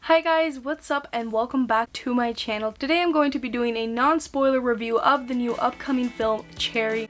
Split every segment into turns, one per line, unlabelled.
Hi guys, what's up and welcome back to my channel. Today I'm going to be doing a non-spoiler review of the new upcoming film, Cherry.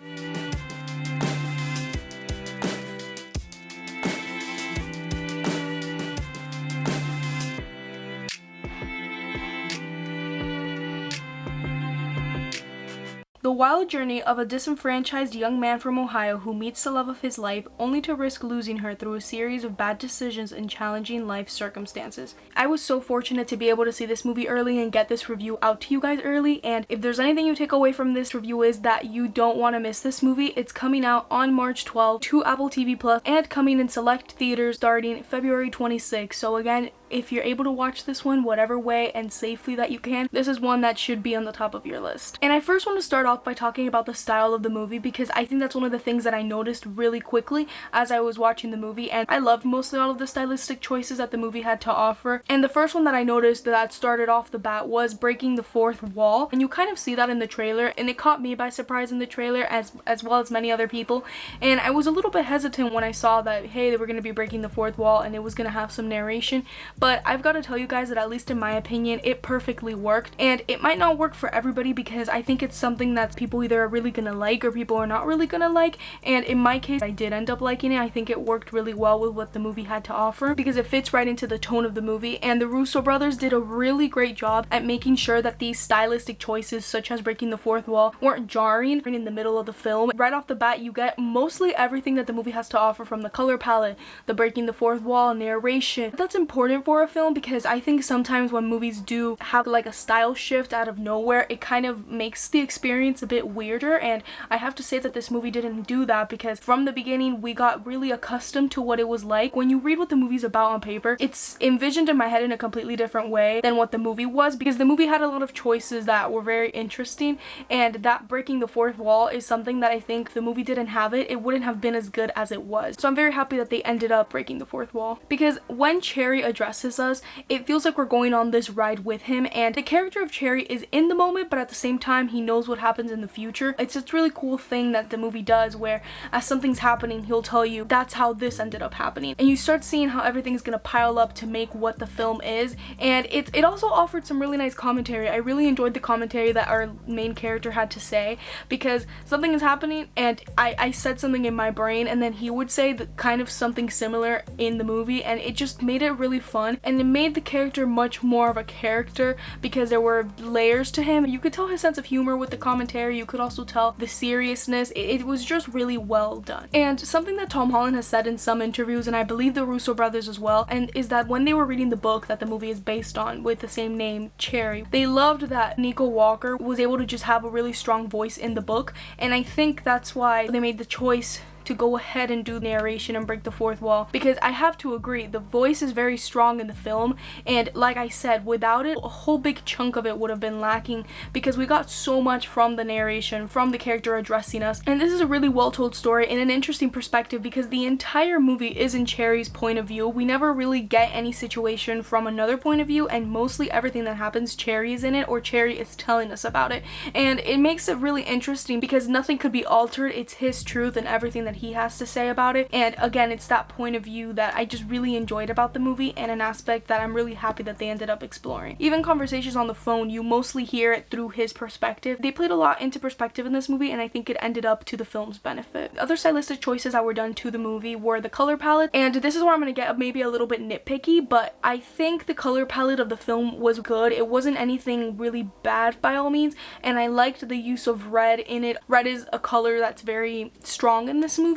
The wild journey of a disenfranchised young man from Ohio who meets the love of his life only to risk losing her through a series of bad decisions and challenging life circumstances. I was so fortunate to be able to see this movie early and get this review out to you guys early, and if there's anything you take away from this review is that you don't want to miss this movie. It's coming out on March 12th to Apple TV Plus and coming in select theaters starting February 26th. So again, if you're able to watch this one whatever way and safely that you can, this is one that should be on the top of your list. And I first want to start off by talking about the style of the movie because I think that's one of the things that I noticed really quickly as I was watching the movie, and I loved mostly all of the stylistic choices that the movie had to offer. And the first one that I noticed that started off the bat was breaking the fourth wall, and you kind of see that in the trailer, and it caught me by surprise in the trailer as well as many other people. And I was a little bit hesitant when I saw that, hey, they were going to be breaking the fourth wall and it was going to have some narration. But I've got to tell you guys that at least in my opinion, it perfectly worked. And it might not work for everybody because I think it's something that people either are really gonna like or people are not really gonna like. And in my case, I did end up liking it. I think it worked really well with what the movie had to offer because it fits right into the tone of the movie. And the Russo brothers did a really great job at making sure that these stylistic choices, such as breaking the fourth wall, weren't jarring in the middle of the film. Right off the bat, you get mostly everything that the movie has to offer, from the color palette, the breaking the fourth wall, narration. That's important for a film because I think sometimes when movies do have like a style shift out of nowhere, it kind of makes the experience a bit weirder. And I have to say that this movie didn't do that because from the beginning we got really accustomed to what it was like. When you read what the movie's about on paper, it's envisioned in my head in a completely different way than what the movie was, because the movie had a lot of choices that were very interesting, and that breaking the fourth wall is something that I think if the movie didn't have it wouldn't have been as good as it was. So I'm very happy that they ended up breaking the fourth wall, because when Cherry addresses us, it feels like we're going on this ride with him, and the character of Cherry is in the moment, but at the same time he knows what happens in the future. It's a really cool thing that the movie does where as something's happening, he'll tell you that's how this ended up happening, and you start seeing how everything's gonna pile up to make what the film is. And it also offered some really nice commentary. I really enjoyed the commentary that our main character had to say, because something is happening and I said something in my brain and then he would say the kind of something similar in the movie, and it just made it really fun, and it made the character much more of a character because there were layers to him. You could tell his sense of humor with the commentary, you could also tell the seriousness. It was just really well done. And something that Tom Holland has said in some interviews, and I believe the Russo brothers as well, and is that when they were reading the book that the movie is based on with the same name, Cherry, they loved that Nico Walker was able to just have a really strong voice in the book, and I think that's why they made the choice to go ahead and do narration and break the fourth wall, because I have to agree, the voice is very strong in the film, and like I said, without it, a whole big chunk of it would have been lacking, because we got so much from the narration, from the character addressing us. And this is a really well told story in an interesting perspective because the entire movie is in Cherry's point of view. We never really get any situation from another point of view, and mostly everything that happens, Cherry is in it or Cherry is telling us about it, and it makes it really interesting because nothing could be altered. It's his truth and everything that he has to say about it. And again, it's that point of view that I just really enjoyed about the movie, and an aspect that I'm really happy that they ended up exploring. Even conversations on the phone, you mostly hear it through his perspective. They played a lot into perspective in this movie, and I think it ended up to the film's benefit. Other stylistic choices that were done to the movie were the color palette, and this is where I'm gonna get maybe a little bit nitpicky, but I think the color palette of the film was good. It wasn't anything really bad by all means, and I liked the use of red in it. Red is a color that's very strong in this movie,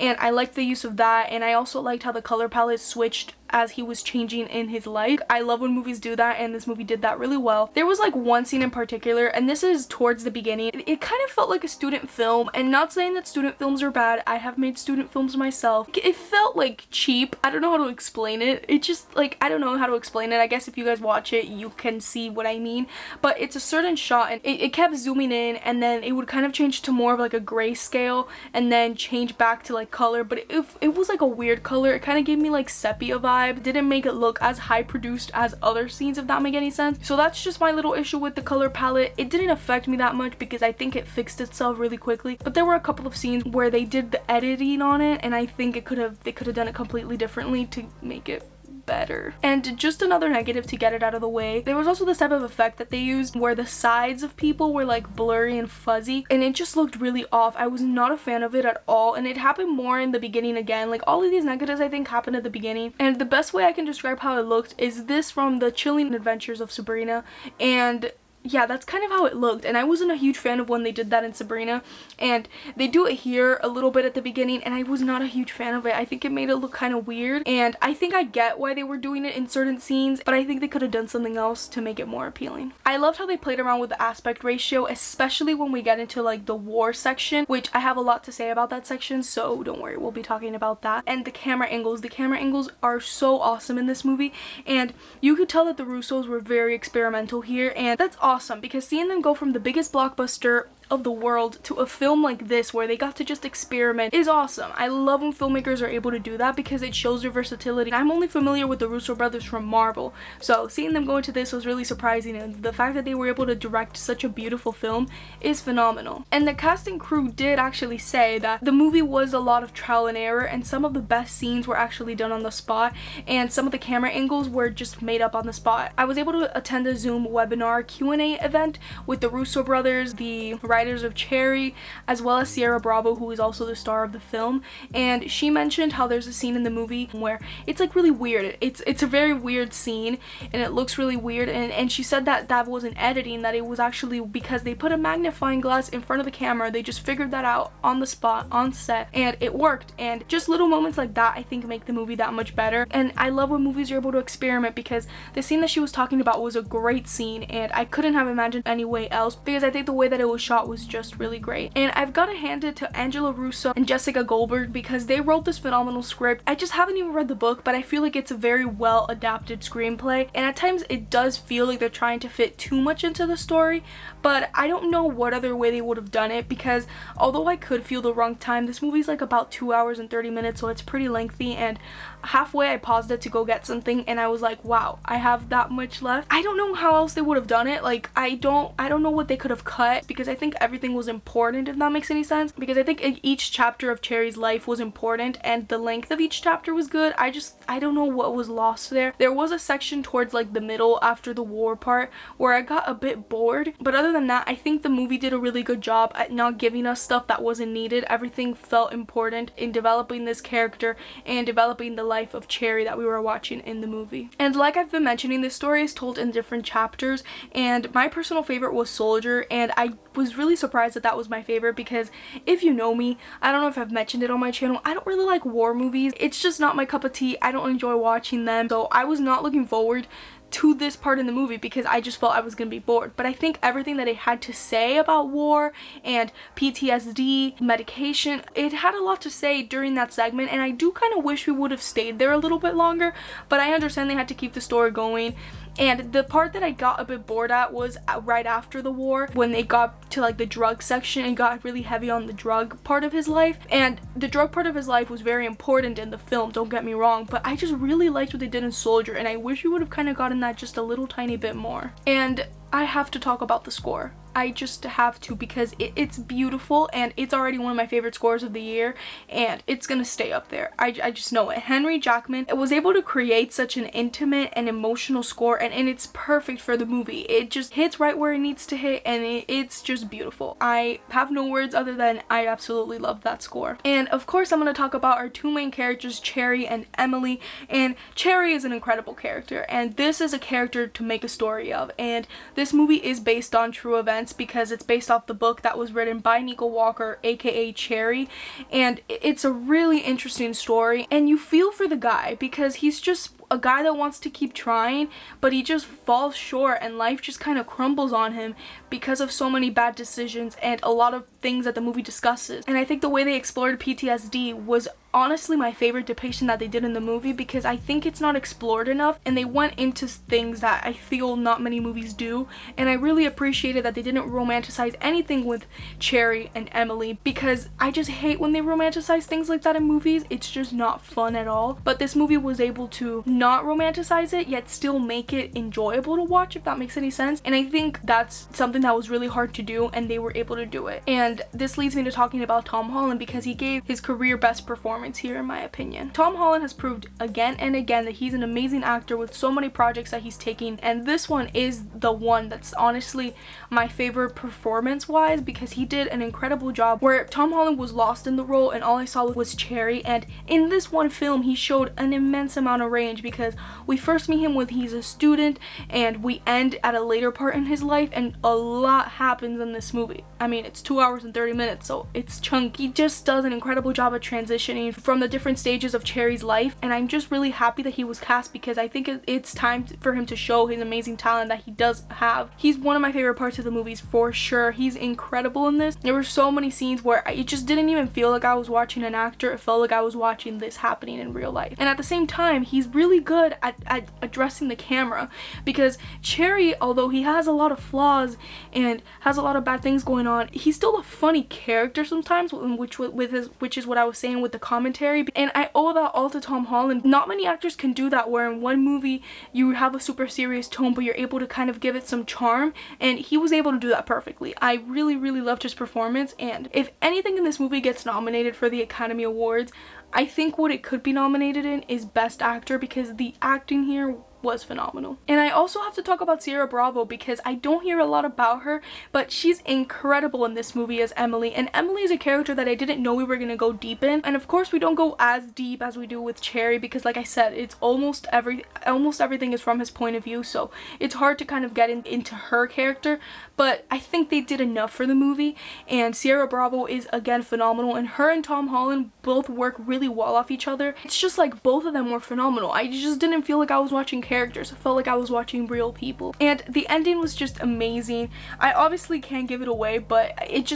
and I liked the use of that, and I also liked how the color palette switched as he was changing in his life. I love when movies do that, and this movie did that really well. There was like one scene in particular, and this is towards the beginning. It kind of felt like a student film, and not saying that student films are bad. I have made student films myself. It felt like cheap. I don't know how to explain it. It just like, I don't know how to explain it. I guess if you guys watch it, you can see what I mean. But it's a certain shot, and it kept zooming in, and then it would kind of change to more of like a grayscale, and then change back to like color. But it was like a weird color. It kind of gave me like sepia vibe. Didn't make it look as high produced as other scenes, if that make any sense. So that's just my little issue with the color palette. It didn't affect me that much because I think it fixed itself really quickly, but there were a couple of scenes where they did the editing on it, and I think they could have done it completely differently to make it better. And just another negative to get it out of the way, there was also this type of effect that they used where the sides of people were like blurry and fuzzy, and it just looked really off. I was not a fan of it at all, and it happened more in the beginning again. Like, all of these negatives I think happened at the beginning, and the best way I can describe how it looked is this from The Chilling Adventures of Sabrina, and yeah, that's kind of how it looked, and I wasn't a huge fan of when they did that in Sabrina, and they do it here a little bit at the beginning, and I was not a huge fan of it. I think it made it look kind of weird, and I think I get why they were doing it in certain scenes, but I think they could have done something else to make it more appealing. I loved how they played around with the aspect ratio, especially when we get into like the war section, which I have a lot to say about that section, so don't worry, we'll be talking about that. And the camera angles are so awesome in this movie, and you could tell that the Russos were very experimental here, and that's awesome because seeing them go from the biggest blockbuster of the world to a film like this where they got to just experiment is awesome. I love when filmmakers are able to do that because it shows their versatility. I'm only familiar with the Russo brothers from Marvel, so seeing them go into this was really surprising, and the fact that they were able to direct such a beautiful film is phenomenal. And the cast and crew did actually say that the movie was a lot of trial and error, and some of the best scenes were actually done on the spot, and some of the camera angles were just made up on the spot. I was able to attend a Zoom webinar Q&A event with the Russo brothers, the writers of Cherry, as well as Ciara Bravo, who is also the star of the film, and she mentioned how there's a scene in the movie where it's like really weird. It's a very weird scene, and it looks really weird, and she said that that wasn't editing, that it was actually because they put a magnifying glass in front of the camera. They just figured that out on the spot, on set, and it worked. And just little moments like that I think make the movie that much better, and I love when movies are able to experiment, because the scene that she was talking about was a great scene, and I couldn't have imagined any way else, because I think the way that it was shot was just really great. And I've got to hand it to Angela Russo and Jessica Goldberg because they wrote this phenomenal script. I just haven't even read the book, but I feel like it's a very well adapted screenplay, and at times it does feel like they're trying to fit too much into the story, but I don't know what other way they would have done it, because although I could feel the wrong time, this movie's like about 2 hours and 30 minutes, so it's pretty lengthy, and halfway I paused it to go get something, and I was like, wow, I have that much left. I don't know how else they would have done it. Like, I don't know what they could have cut, because I think everything was important, if that makes any sense, because I think each chapter of Cherry's life was important, and the length of each chapter was good. I don't know what was lost there. There was a section towards like the middle after the war part where I got a bit bored, but other than that, I think the movie did a really good job at not giving us stuff that wasn't needed. Everything felt important in developing this character and developing the life of Cherry that we were watching in the movie. And like I've been mentioning, this story is told in different chapters, and my personal favorite was Soldier, and I was really surprised that that was my favorite, because if you know me, I don't know if I've mentioned it on my channel, I don't really like war movies. It's just not my cup of tea. I don't enjoy watching them, so I was not looking forward to this part in the movie because I just felt I was gonna be bored. But I think everything that it had to say about war and PTSD, medication, it had a lot to say during that segment, and I do kind of wish we would have stayed there a little bit longer, but I understand they had to keep the story going. And the part that I got a bit bored at was right after the war, when they got to like the drug section and got really heavy on the drug part of his life. And the drug part of his life was very important in the film, don't get me wrong, but I just really liked what they did in Soldier, and I wish we would have kind of gotten that just a little tiny bit more. And I have to talk about the score. I just have to, because it's beautiful, and it's already one of my favorite scores of the year, and it's gonna stay up there. I just know it. Henry Jackman was able to create such an intimate and emotional score, and it's perfect for the movie. It just hits right where it needs to hit, and it's just beautiful. I have no words other than I absolutely love that score. And of course I'm gonna talk about our two main characters, Cherry and Emily, and Cherry is an incredible character, and this is a character to make a story of, and this movie is based on true events because it's based off the book that was written by Nico Walker, aka Cherry, and it's a really interesting story, and you feel for the guy because he's just a guy that wants to keep trying, but he just falls short, and life just kind of crumbles on him because of so many bad decisions and a lot of things that the movie discusses. And I think the way they explored PTSD was honestly my favorite depiction that they did in the movie, because I think it's not explored enough, and they went into things that I feel not many movies do, and I really appreciated that they didn't romanticize anything with Cherry and Emily, because I just hate when they romanticize things like that in movies. It's just not fun at all. But this movie was able to not romanticize it yet still make it enjoyable to watch, if that makes any sense, and I think that's something that was really hard to do, and they were able to do it. And this leads me to talking about Tom Holland, because he gave his career best performance performance here in my opinion. Tom Holland has proved again and again that he's an amazing actor with so many projects that he's taking, and this one is the one that's honestly my favorite performance wise, because he did an incredible job where Tom Holland was lost in the role and all I saw was Cherry, and in this one film he showed an immense amount of range because we first meet him when he's a student and we end at a later part in his life, and a lot happens in this movie. I mean, it's 2 hours and 30 minutes, so it's chunky. He just does an incredible job of transitioning from the different stages of Cherry's life, and I'm just really happy that he was cast because I think it's time for him to show his amazing talent that he does have. He's one of my favorite parts of the movies for sure. He's incredible in this. There were so many scenes where it just didn't even feel like I was watching an actor. It felt like I was watching this happening in real life. And at the same time, he's really good at addressing the camera, because Cherry, although he has a lot of flaws and has a lot of bad things going on, he's still a funny character sometimes, which is what I was saying with the commentary, and I owe that all to Tom Holland. Not many actors can do that, where in one movie you have a super serious tone but you're able to kind of give it some charm, and he was able to do that perfectly. I really loved his performance, and if anything in this movie gets nominated for the Academy Awards, I think what it could be nominated in is Best Actor, because the acting here was phenomenal. And I also have to talk about Ciara Bravo because I don't hear a lot about her, but she's incredible in this movie as Emily, and Emily is a character that I didn't know we were gonna go deep in, and of course we don't go as deep as we do with Cherry because, like I said, it's almost everything is from his point of view, so it's hard to kind of get into her character, but I think they did enough for the movie, and Ciara Bravo is again phenomenal, and her and Tom Holland both work really well off each other. It's just like both of them were phenomenal. I just didn't feel like I was watching characters. It felt like I was watching real people, and the ending was just amazing. I obviously can't give it away, but it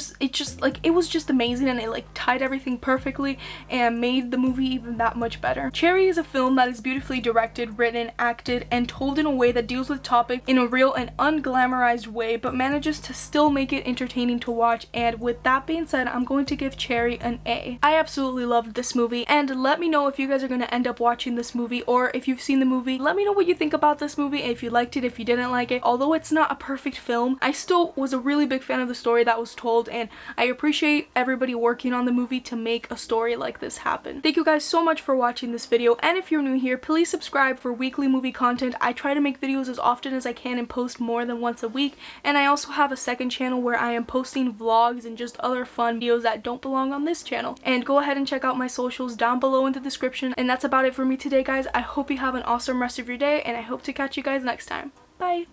was just amazing, and it like tied everything perfectly and made the movie even that much better. Cherry is a film that is beautifully directed, written, acted, and told in a way that deals with topics in a real and unglamorized way, but manages to still make it entertaining to watch. And with that being said, I'm going to give Cherry an A. I absolutely loved this movie, and let me know if you guys are going to end up watching this movie, or if you've seen the movie, let me know what you think about this movie, if you liked it, if you didn't like it. Although it's not a perfect film, I still was a really big fan of the story that was told, and I appreciate everybody working on the movie to make a story like this happen. Thank you guys so much for watching this video, and if you're new here, please subscribe for weekly movie content. I try to make videos as often as I can and post more than once a week, and I also have a second channel where I am posting vlogs and just other fun videos that don't belong on this channel. And go ahead and check out my socials down below in the description. And that's about it for me today, guys. I hope you have an awesome rest of your day, and I hope to catch you guys next time. Bye!